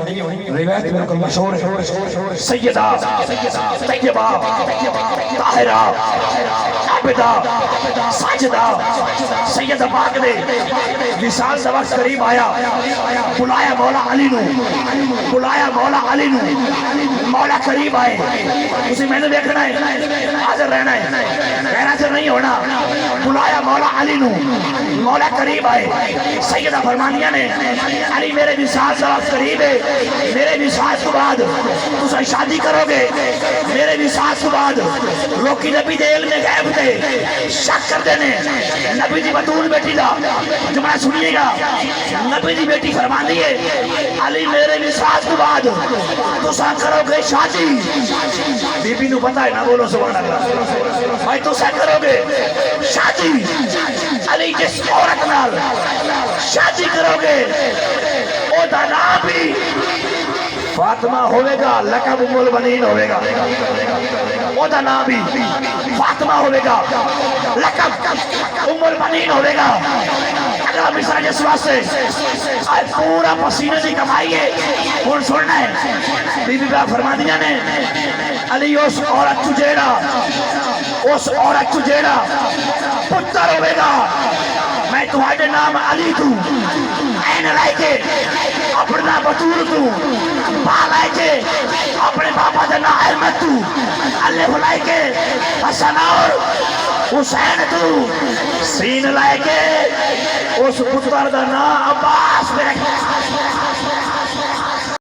روایت بالکل مشہور ہے. سیدہ طیبہ طاہرہ عابدہ ساجدہ سیدہ پاک نے وصال دا وقت قریب آیا, بلایا مولا علی نو, بلایا مولا علی نو. مولا قریب آئے, اسے میں نے دیکھنا ہے, حاضر رہنا ہے, غیر حاضر نہیں ہونا. بلایا مولا علی نو, مولا قریب آئے. سیدہ فرمانیہ نے علی میرے وصال دا وقت قریب ہے, میرے وصال کے بعد تسا شادی کرو گے, میرے وصال کے بعد. لوکی نبی دے علم غیب دے شک کر دینے. نبی دی بطول بیٹی دا جمعہ سنیے گا, نبی دی بیٹی فرماندی ہے علی میرے وصال کے بعد تسا کرو گے شادی. بی بی نو پتا ہے نا, بولو سبحان اللہ. بھائی تسا کرو گے شادی, علی جس عورت نال شادی کرو گے او دا نام بھی فاطمہ ہوئے گا, لقب ام البنین ہوئے گا. او دا نام بھی فاطمہ ہوئے گا, لقب ام البنین ہوئے گا. اگلا مصرع جس واسطے پورا پسینے دی کمائی ہے, اور سننا ہے بی بی بات فرما دیا نے علی اس عورت چجیڑا, اس عورت چجیڑا پتر ہوئے گا, میں تمہارے نام علی تو این لائے کے اپنا بطور تو, با لائے کے اپنے بابا جنا احمد تو, اللہ لائے کے حسن اور حسین تو, سین لائے کے اس پتر دا نا عباس میں رکھے.